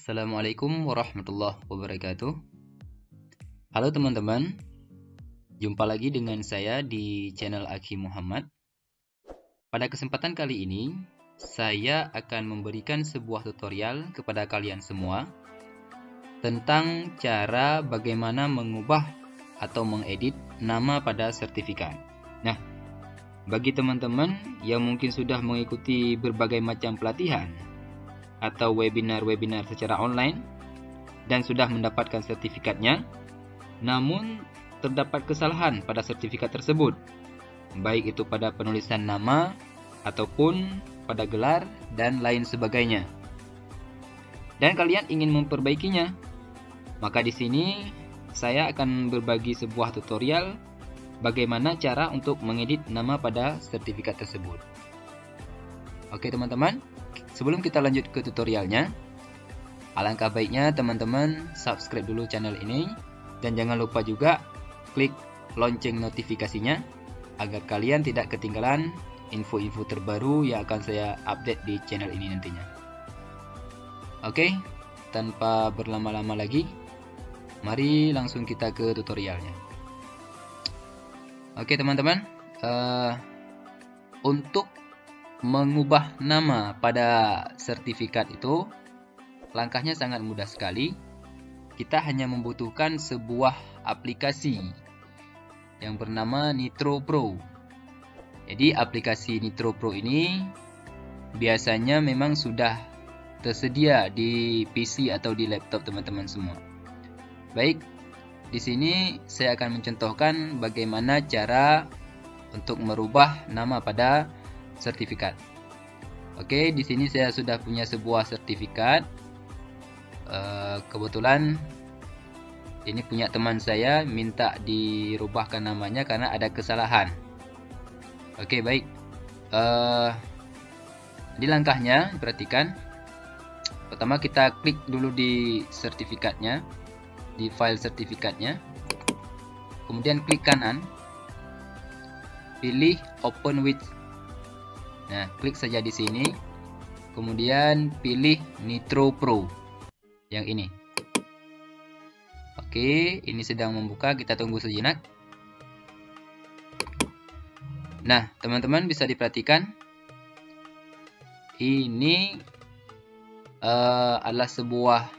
Assalamualaikum warahmatullahi wabarakatuh. Halo teman-teman, jumpa lagi dengan saya di channel Aki Muhammad. Pada kesempatan kali ini, saya akan memberikan sebuah tutorial kepada kalian semua tentang cara bagaimana mengubah atau mengedit nama pada sertifikat. Nah, bagi teman-teman yang mungkin sudah mengikuti berbagai macam pelatihan atau webinar-webinar secara online dan sudah mendapatkan sertifikatnya, namun terdapat kesalahan pada sertifikat tersebut, baik itu pada penulisan nama ataupun pada gelar dan lain sebagainya, dan kalian ingin memperbaikinya, maka di sini saya akan berbagi sebuah tutorial bagaimana cara untuk mengedit nama pada sertifikat tersebut. Oke teman-teman, sebelum kita lanjut ke tutorialnya, alangkah baiknya teman-teman subscribe dulu channel ini dan jangan lupa juga klik lonceng notifikasinya agar kalian tidak ketinggalan info-info terbaru yang akan saya update di channel ini nantinya. Oke, tanpa berlama-lama lagi, mari langsung kita ke tutorialnya. Oke teman-teman, untuk mengubah nama pada sertifikat itu langkahnya sangat mudah sekali. Kita hanya membutuhkan sebuah aplikasi yang bernama Nitro Pro. Jadi aplikasi Nitro Pro ini biasanya memang sudah tersedia di PC atau di laptop teman-teman semua. Baik, di sini saya akan mencontohkan bagaimana cara untuk merubah nama pada sertifikat. Oke, di sini saya sudah punya sebuah sertifikat. Kebetulan ini punya teman saya, minta dirubahkan namanya karena ada kesalahan. Oke, baik. Di langkahnya perhatikan. Pertama kita klik dulu di sertifikatnya, di file sertifikatnya. Kemudian klik kanan, pilih Open with. Nah, klik saja di sini. Kemudian pilih Nitro Pro yang ini. Oke, ini sedang membuka, kita tunggu sejenak. Nah, teman-teman bisa diperhatikan, ini adalah sebuah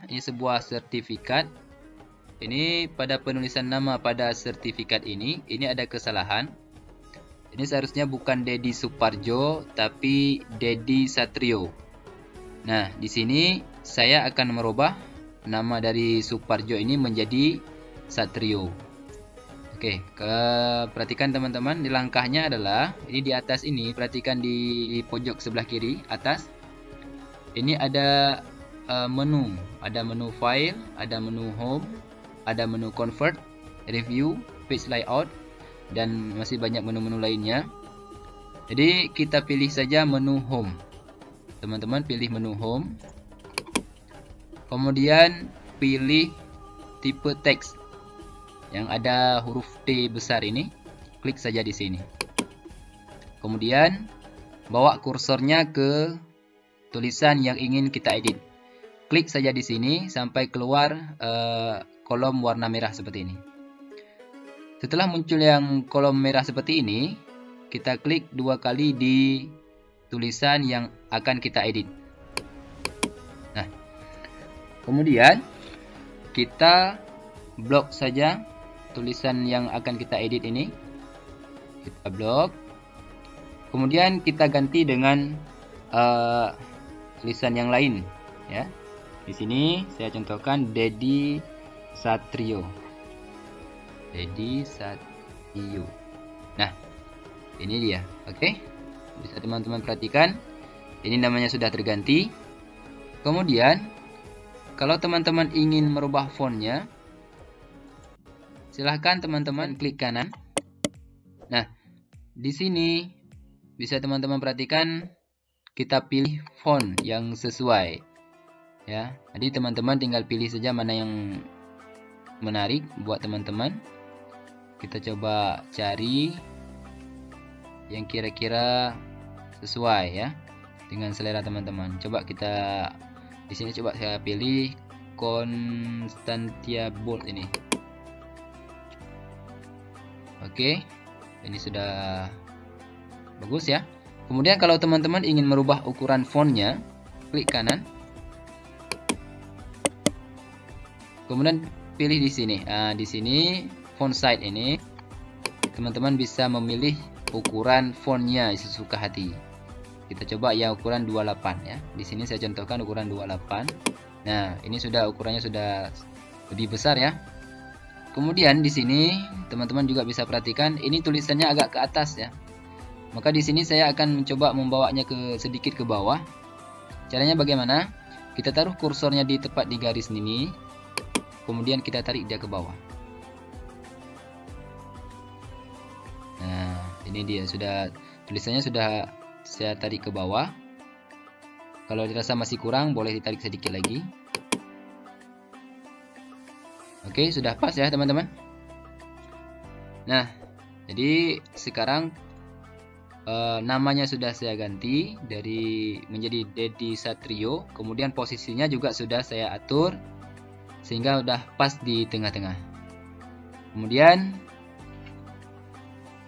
ini sebuah sertifikat. Ini pada penulisan nama pada sertifikat ini ada kesalahan. Ini seharusnya bukan Dedi Suparjo, tapi Dedi Satrio. Nah, di sini saya akan merubah nama dari Suparjo ini menjadi Satrio. Oke, perhatikan teman-teman, di langkahnya adalah ini di atas ini, perhatikan di pojok sebelah kiri atas. Ini ada menu, ada menu file, ada menu home, ada menu convert, review, page layout, dan masih banyak menu-menu lainnya. Jadi kita pilih saja menu home. Teman-teman pilih menu home. Kemudian pilih tipe teks yang ada huruf T besar ini. Klik saja di sini. Kemudian bawa kursornya ke tulisan yang ingin kita edit. Klik saja di sini sampai keluar kolom warna merah seperti ini. Setelah muncul yang kolom merah seperti ini, kita klik 2 kali di tulisan yang akan kita edit. Nah, kemudian kita blok saja tulisan yang akan kita edit ini. Kita blok. Kemudian kita ganti dengan tulisan yang lain, ya. Di sini saya contohkan Dedi Satrio. Dedi Satrio. Nah, ini dia. Oke, bisa teman-teman perhatikan, ini namanya sudah terganti. Kemudian kalau teman-teman ingin merubah fontnya, silahkan teman-teman klik kanan. Nah, di sini bisa teman-teman perhatikan, kita pilih font yang sesuai, ya. Jadi teman-teman tinggal pilih saja mana yang menarik buat teman-teman. Kita coba cari yang kira-kira sesuai ya dengan selera teman-teman. Coba kita Di sini coba saya pilih Constantia Bold ini. Oke, ini sudah bagus ya. Kemudian kalau teman-teman ingin merubah ukuran fontnya, klik kanan. Kemudian pilih di sini. Nah, di sini font size ini teman-teman bisa memilih ukuran fontnya sesuka hati. Kita coba ya ukuran 28 ya. Di sini saya contohkan ukuran 28. Nah, ini sudah ukurannya sudah lebih besar ya. Kemudian di sini teman-teman juga bisa perhatikan ini tulisannya agak ke atas ya. Maka di sini saya akan mencoba membawanya sedikit ke bawah. Caranya bagaimana? Kita taruh kursornya di tepat di garis ini. Kemudian kita tarik dia ke bawah. Nah, ini dia sudah tulisannya sudah saya tarik ke bawah. Kalau dirasa masih kurang, boleh ditarik sedikit lagi. Oke, sudah pas ya teman-teman. Nah, jadi sekarang namanya sudah saya ganti dari menjadi Dedi Satrio. Kemudian posisinya juga sudah saya atur sehingga udah pas di tengah-tengah. Kemudian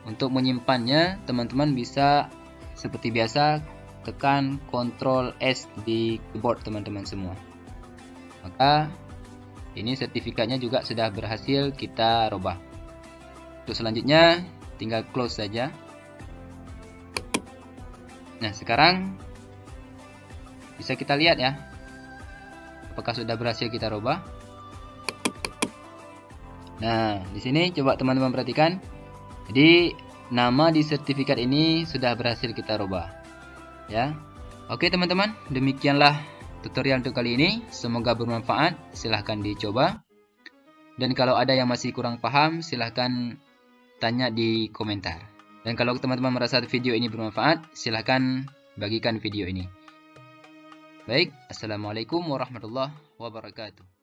untuk menyimpannya, teman-teman bisa seperti biasa tekan Ctrl S di keyboard teman-teman semua. Maka ini sertifikatnya juga sudah berhasil kita robah. Untuk selanjutnya tinggal close saja. Nah, sekarang bisa kita lihat ya, apakah sudah berhasil kita robah. Nah, di sini coba teman-teman perhatikan. Jadi nama di sertifikat ini sudah berhasil kita robah. Ya. Oke teman-teman, demikianlah tutorial untuk kali ini. Semoga bermanfaat. Silahkan dicoba. Dan kalau ada yang masih kurang paham, silahkan tanya di komentar. Dan kalau teman-teman merasa video ini bermanfaat, silahkan bagikan video ini. Baik, assalamualaikum warahmatullahi wabarakatuh.